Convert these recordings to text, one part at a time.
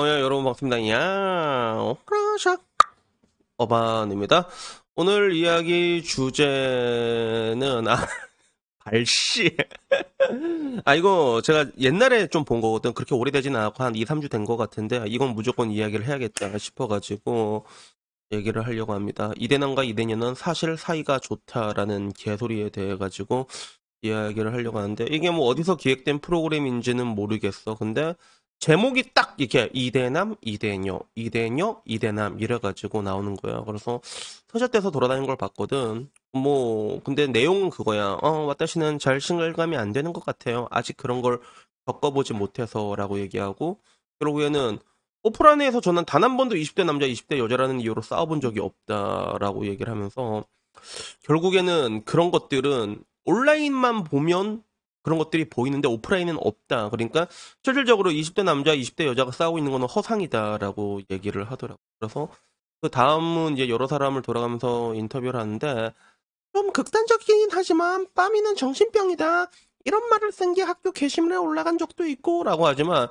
야, 여러분 반갑습니다. 야, 오라샥 어반입니다. 오늘 이야기 주제는 발씨. 이거 제가 옛날에 좀 본 거거든. 그렇게 오래되진 않고 한 2, 3주 된 거 같은데 이건 무조건 이야기를 해야겠다 싶어가지고 얘기를 하려고 합니다. 이대남과 이대녀는 사실 사이가 좋다라는 개소리에 대해 가지고 이야기를 하려고 하는데 이게 뭐 어디서 기획된 프로그램인지는 모르겠어. 근데 제목이 딱 이렇게 이대남, 이대녀, 이대녀, 이대남 이래가지고 나오는 거야. 그래서 터렛대에서 돌아다니는 걸 봤거든. 뭐 근데 내용은 그거야. 와타시는 잘 실감이 안 되는 것 같아요. 아직 그런 걸 겪어보지 못해서라고 얘기하고 결국에는 오프라인에서 저는 단 한 번도 20대 남자, 20대 여자라는 이유로 싸워본 적이 없다라고 얘기를 하면서 결국에는 그런 것들은 온라인만 보면 그런 것들이 보이는데 오프라인은 없다. 그러니까 실질적으로 20대 남자, 20대 여자가 싸우고 있는 거는 허상이다라고 얘기를 하더라고. 그래서 그 다음은 이제 여러 사람을 돌아가면서 인터뷰를 하는데 좀 극단적이긴 하지만 빠미는 정신병이다. 이런 말을 쓴 게 학교 게시물에 올라간 적도 있고 라고 하지만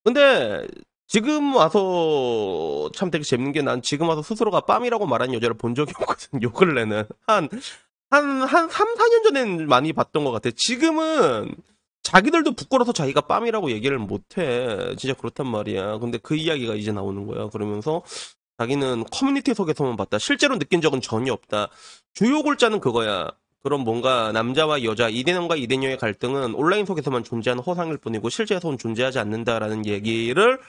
근데 지금 와서 참 되게 재밌는 게 난 지금 와서 스스로가 빰이라고 말하는 여자를 본 적이 없거든. 요 근래는. 한 3, 4년 전엔 많이 봤던 것 같아. 지금은 자기들도 부끄러워서 자기가 빰이라고 얘기를 못해. 진짜 그렇단 말이야. 근데 그 이야기가 이제 나오는 거야. 그러면서 자기는 커뮤니티 속에서만 봤다. 실제로 느낀 적은 전혀 없다. 주요 골자는 그거야. 그럼 뭔가 남자와 여자, 이대남과 이대녀의 갈등은 온라인 속에서만 존재하는 허상일 뿐이고 실제에서는 존재하지 않는다라는 얘기를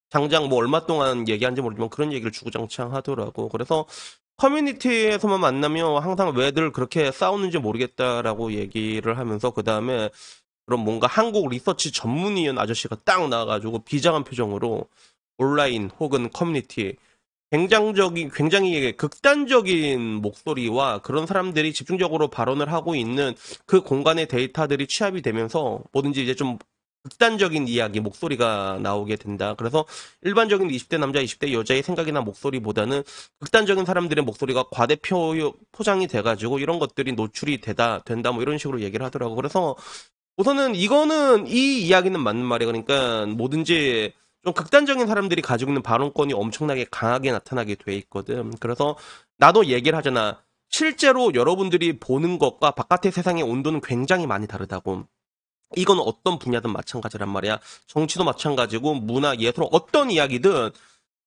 당장 뭐 얼마 동안 얘기한지 모르지만 그런 얘기를 주구장창 하더라고. 그래서 커뮤니티에서만 만나면 항상 왜들 그렇게 싸우는지 모르겠다라고 얘기를 하면서 그 다음에 그럼 뭔가 한국 리서치 전문위원 아저씨가 딱 나와가지고 비장한 표정으로 온라인 혹은 커뮤니티 굉장히 극단적인 목소리와 그런 사람들이 집중적으로 발언을 하고 있는 그 공간의 데이터들이 취합이 되면서 뭐든지 이제 좀 극단적인 이야기, 목소리가 나오게 된다. 그래서 일반적인 20대 남자, 20대 여자의 생각이나 목소리보다는 극단적인 사람들의 목소리가 포장이 돼가지고 이런 것들이 노출이 된다, 뭐 이런 식으로 얘기를 하더라고. 그래서 우선은 이거는 이 이야기는 맞는 말이야. 그러니까 뭐든지 좀 극단적인 사람들이 가지고 있는 발언권이 엄청나게 강하게 나타나게 돼 있거든. 그래서 나도 얘기를 하잖아. 실제로 여러분들이 보는 것과 바깥의 세상의 온도는 굉장히 많이 다르다고. 이건 어떤 분야든 마찬가지란 말이야. 정치도 마찬가지고 문화, 예술 어떤 이야기든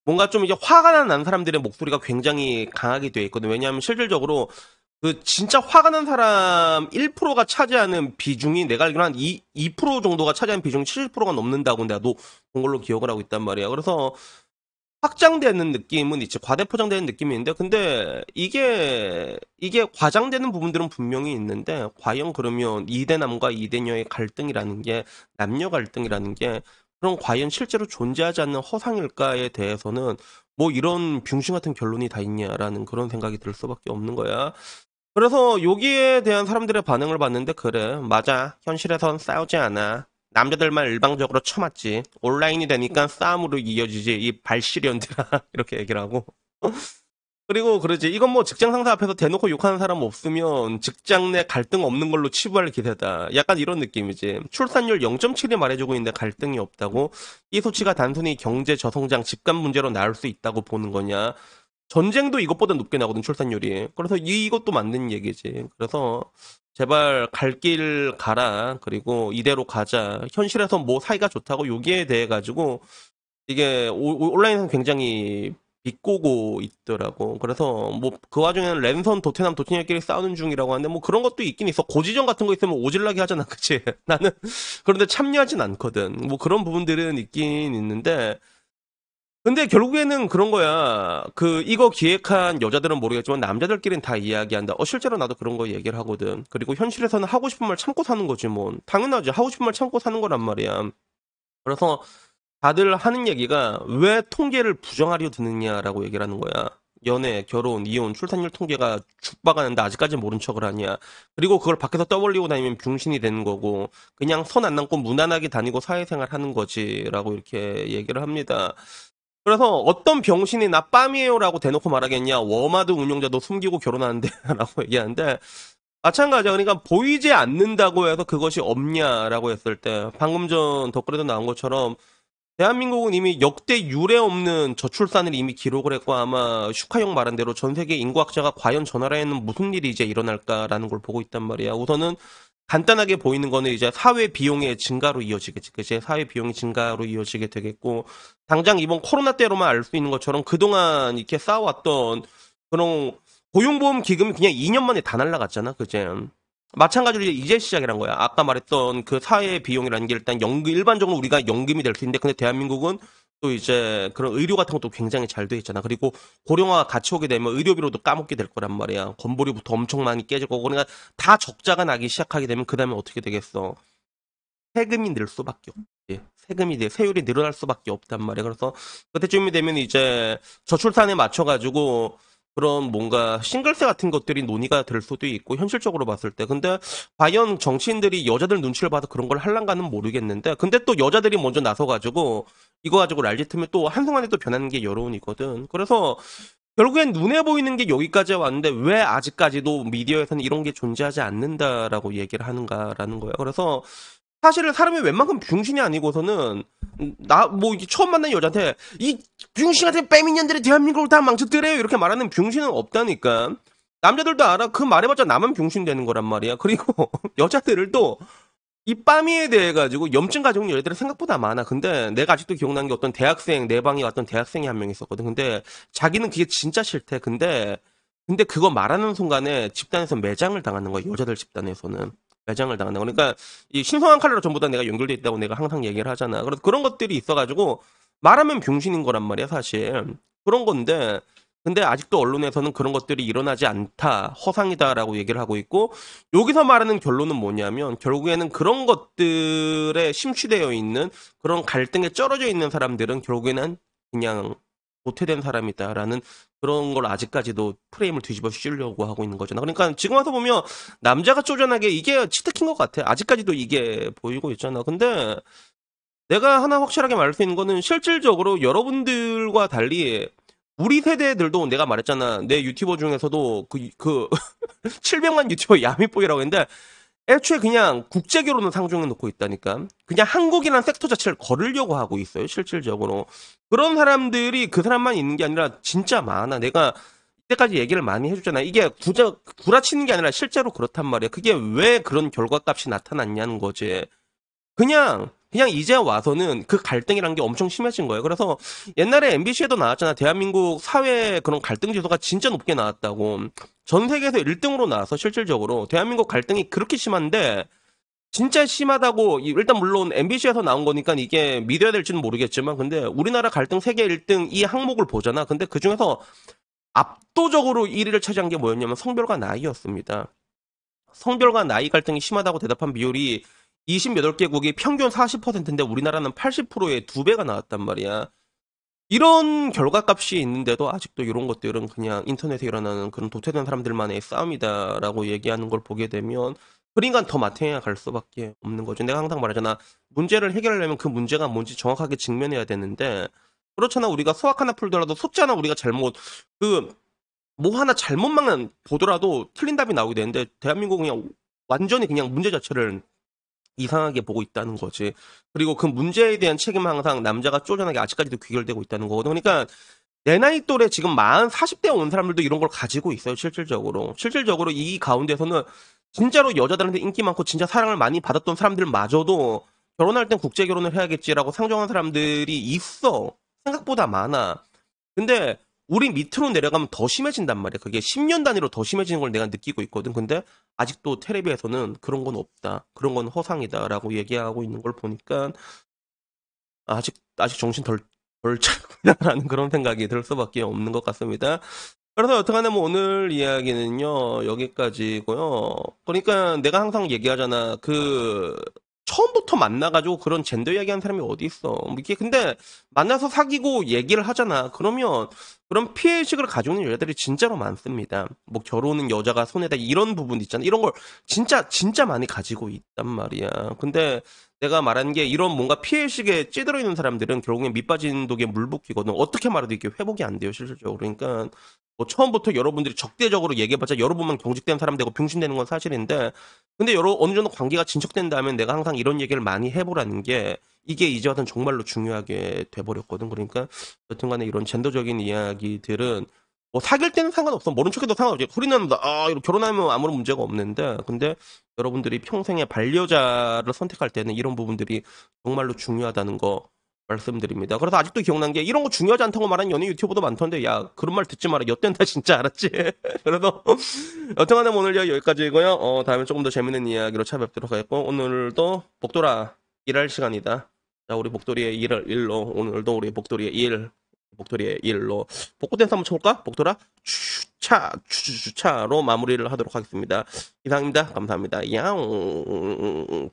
뭔가 좀 이제 화가 난 사람들의 목소리가 굉장히 강하게 돼 있거든. 왜냐하면 실질적으로 그 진짜 화가 난 사람 1%가 차지하는 비중이 내가 알기로 한 2% 정도가 차지하는 비중이 70%가 넘는다고 내가 본 걸로 기억을 하고 있단 말이야. 그래서 확장되는 느낌은 있지. 과대포장되는 느낌이 있는데 근데 이게 과장되는 부분들은 분명히 있는데 과연 그러면 이대남과 이대녀의 갈등이라는 게 남녀 갈등이라는 게 그럼 과연 실제로 존재하지 않는 허상일까에 대해서는 뭐 이런 병신 같은 결론이 다 있냐라는 그런 생각이 들 수밖에 없는 거야. 그래서 여기에 대한 사람들의 반응을 봤는데 그래 맞아 현실에선 싸우지 않아 남자들만 일방적으로 쳐맞지 온라인이 되니까 싸움으로 이어지지 이 발시련들아 이렇게 얘기를 하고 그리고 그러지 이건 뭐 직장 상사 앞에서 대놓고 욕하는 사람 없으면 직장 내 갈등 없는 걸로 치부할 기세다 약간 이런 느낌이지 출산율 0.7이 말해주고 있는데 갈등이 없다고 이 수치가 단순히 경제 저성장 집값 문제로 나올 수 있다고 보는 거냐 전쟁도 이것보다 높게 나거든 출산율이. 그래서 이것도 맞는 얘기지. 그래서 제발 갈 길 가라. 그리고 이대로 가자. 현실에서 뭐 사이가 좋다고 여기에 대해 가지고 이게 온라인에서 굉장히 비꼬고 있더라고. 그래서 뭐 그 와중에는 랜선 도테남 도티녀끼리 싸우는 중이라고 하는데 뭐 그런 것도 있긴 있어. 고지전 같은 거 있으면 오질나게 하잖아. 그치? 나는 그런데 참여하진 않거든. 뭐 그런 부분들은 있긴 있는데 근데 결국에는 그런 거야. 이거 기획한 여자들은 모르겠지만 남자들끼리는 다 이야기한다. 실제로 나도 그런 거 얘기를 하거든. 그리고 현실에서는 하고 싶은 말 참고 사는 거지, 뭐. 당연하지. 하고 싶은 말 참고 사는 거란 말이야. 그래서 다들 하는 얘기가 왜 통계를 부정하려 드느냐라고 얘기를 하는 거야. 연애, 결혼, 이혼, 출산율 통계가 죽박하는데 아직까지 모른 척을 하냐. 그리고 그걸 밖에서 떠벌리고 다니면 병신이 되는 거고, 그냥 손 안 남고 무난하게 다니고 사회생활 하는 거지라고 이렇게 얘기를 합니다. 그래서 어떤 병신이 나 빰이에요라고 대놓고 말하겠냐. 워마드 운영자도 숨기고 결혼하는데 라고 얘기하는데 마찬가지야. 그러니까 보이지 않는다고 해서 그것이 없냐라고 했을 때 방금 전 덧글에도 나온 것처럼 대한민국은 이미 역대 유례 없는 저출산을 이미 기록을 했고 아마 슈카형 말한 대로 전 세계 인구학자가 과연 저 나라에는 무슨 일이 이제 일어날까라는 걸 보고 있단 말이야. 우선은 간단하게 보이는 거는 이제 사회 비용의 증가로 이어지겠지. 그치? 사회 비용의 증가로 이어지게 되겠고 당장 이번 코로나 때로만 알 수 있는 것처럼 그동안 이렇게 쌓아왔던 그런 고용보험 기금이 그냥 2년 만에 다 날라갔잖아. 그제? 마찬가지로 이제 시작이란 거야. 아까 말했던 그 사회 비용이라는 게 일단 연금, 일반적으로 우리가 연금이 될 수 있는데, 근데 대한민국은 또 이제 그런 의료 같은 것도 굉장히 잘 돼 있잖아. 그리고 고령화가 같이 오게 되면 의료비로도 까먹게 될 거란 말이야. 건보료부터 엄청 많이 깨질 거고, 그러니까 다 적자가 나기 시작하게 되면 그 다음에 어떻게 되겠어? 세금이 늘 수밖에 없지. 세율이 늘어날 수밖에 없단 말이야. 그래서 그때쯤이 되면 이제 저출산에 맞춰가지고 그런 뭔가 싱글세 같은 것들이 논의가 될 수도 있고 현실적으로 봤을 때 근데 과연 정치인들이 여자들 눈치를 봐서 그런 걸 할란가는 모르겠는데 근데 또 여자들이 먼저 나서가지고 이거 가지고 랄짓하면 또 한순간에 또 변하는 게 여론이거든. 그래서 결국엔 눈에 보이는 게 여기까지 왔는데 왜 아직까지도 미디어에서는 이런 게 존재하지 않는다라고 얘기를 하는가라는 거예요. 그래서 사실은 사람이 웬만큼 병신이 아니고서는 나 뭐 이게 처음 만난 여자한테 이 병신 같은 빼민년들이 대한민국을 다 망쳤더래요 이렇게 말하는 병신은 없다니까. 남자들도 알아. 그 말해봤자 나만 병신 되는 거란 말이야. 그리고 여자들을 또 이 빠미에 대해 가지고 염증 가지고 있는 여자들이 생각보다 많아. 근데 내가 아직도 기억나는 게 어떤 대학생 내 방에 왔던 대학생이 한 명 있었거든. 근데 자기는 그게 진짜 싫대. 근데 그거 말하는 순간에 집단에서 매장을 당하는 거야. 여자들 집단에서는. 매장을 당한다. 그러니까 이 신성한 칼라로 전부 다 내가 연결돼 있다고 내가 항상 얘기를 하잖아. 그래서 그런 것들이 있어가지고 말하면 병신인 거란 말이야, 사실. 그런 건데 근데 아직도 언론에서는 그런 것들이 일어나지 않다, 허상이다라고 얘기를 하고 있고 여기서 말하는 결론은 뭐냐면 결국에는 그런 것들에 심취되어 있는 그런 갈등에 쩔어져 있는 사람들은 결국에는 그냥 도태된 사람이다라는 그런 걸 아직까지도 프레임을 뒤집어 씌우려고 하고 있는 거잖아. 그러니까 지금 와서 보면 남자가 쪼잔하게 이게 치트킨 것 같아. 아직까지도 이게 보이고 있잖아. 근데 내가 하나 확실하게 말할 수 있는 거는 실질적으로 여러분들과 달리 우리 세대들도 내가 말했잖아. 내 유튜버 중에서도 그 700만 유튜버 야미뽀이라고 했는데 애초에 그냥 국제 결혼을 상중에 놓고 있다니까. 그냥 한국이라는 섹터 자체를 거르려고 하고 있어요, 실질적으로. 그런 사람들이 그 사람만 있는 게 아니라 진짜 많아. 내가 이때까지 얘기를 많이 해줬잖아. 이게 구라치는 게 아니라 실제로 그렇단 말이야. 그게 왜 그런 결과값이 나타났냐는 거지. 그냥 이제 와서는 그 갈등이란 게 엄청 심해진 거예요. 그래서 옛날에 MBC에도 나왔잖아. 대한민국 사회 그런 갈등 지수가 진짜 높게 나왔다고. 전 세계에서 1등으로 나와서 실질적으로 대한민국 갈등이 그렇게 심한데 진짜 심하다고 일단 물론 MBC에서 나온 거니까 이게 믿어야 될지는 모르겠지만 근데 우리나라 갈등 세계 1등 이 항목을 보잖아. 근데 그중에서 압도적으로 1위를 차지한 게 뭐였냐면 성별과 나이였습니다. 성별과 나이 갈등이 심하다고 대답한 비율이 28개국이 평균 40%인데 우리나라는 80%의 2배가 나왔단 말이야. 이런 결과값이 있는데도 아직도 이런 것들은 그냥 인터넷에 일어나는 그런 도태된 사람들만의 싸움이다라고 얘기하는 걸 보게 되면 그러니까 더 마탱이가 갈 수밖에 없는 거죠. 내가 항상 말하잖아. 문제를 해결하려면 그 문제가 뭔지 정확하게 직면해야 되는데 그렇잖아. 우리가 수학 하나 풀더라도 숫자 하나 우리가 그 뭐 하나 잘못만 보더라도 틀린 답이 나오게 되는데 대한민국은 그냥 완전히 그냥 문제 자체를 이상하게 보고 있다는 거지. 그리고 그 문제에 대한 책임은 항상 남자가 쪼잔하게 아직까지도 귀결되고 있다는 거거든. 그러니까 내 나이 또래 지금 40대 온 사람들도 이런 걸 가지고 있어요, 실질적으로. 실질적으로 이 가운데서는 진짜로 여자들한테 인기 많고 진짜 사랑을 많이 받았던 사람들마저도 결혼할 땐 국제 결혼을 해야겠지라고 상정한 사람들이 있어. 생각보다 많아. 근데 우리 밑으로 내려가면 더 심해진단 말이야. 그게 10년 단위로 더 심해지는 걸 내가 느끼고 있거든. 근데 아직도 텔레비에서는 그런 건 없다. 그런 건 허상이다라고 얘기하고 있는 걸 보니까 아직 정신 덜 차리구나라는 그런 생각이 들 수밖에 없는 것 같습니다. 그래서 여튼간에 뭐 오늘 이야기는요 여기까지고요. 그러니까 내가 항상 얘기하잖아. 처음부터 만나가지고 그런 젠더 이야기하는 사람이 어디 있어? 뭐 이게 근데 만나서 사귀고 얘기를 하잖아. 그러면 그런 피해의식을 가지고 있는 여자들이 진짜로 많습니다. 뭐 결혼은 여자가 손에다 이런 부분 있잖아. 이런 걸 진짜 많이 가지고 있단 말이야. 근데 내가 말한 게 이런 뭔가 피해의식에 찌들어 있는 사람들은 결국엔 밑빠진 독에 물 붓기거든. 어떻게 말해도 이게 회복이 안 돼요, 실질적으로. 그러니까 뭐 처음부터 여러분들이 적대적으로 얘기해봤자 여러분만 경직된 사람 되고 병신되는 건 사실인데, 근데 어느 정도 관계가 진척된다면 내가 항상 이런 얘기를 많이 해보라는 게 이게 이제 와서는 정말로 중요하게 돼버렸거든. 그러니까 여튼간에 이런 젠더적인 이야기들은 뭐 사귈 때는 상관없어. 모른 척해도 상관없지. 소리는 이렇게 결혼하면 아무런 문제가 없는데, 근데 여러분들이 평생의 반려자를 선택할 때는 이런 부분들이 정말로 중요하다는 거 말씀드립니다. 그래서 아직도 기억난 게 이런 거 중요하지 않다고 말하는 연예 유튜버도 많던데, 야, 그런 말 듣지 마라. 엿된다 진짜, 알았지? 그래서 여튼간에 오늘 이야기 여기까지고요. 다음에 조금 더 재밌는 이야기로 찾아뵙도록 하겠고, 오늘도 복돌아 일할 시간이다. 자, 우리 복돌이의 일로 오늘도 우리 복돌이의 일로 복고 댄스 한번 쳐볼까? 복돌아 추차로 마무리를 하도록 하겠습니다. 이상입니다. 감사합니다. 야옹.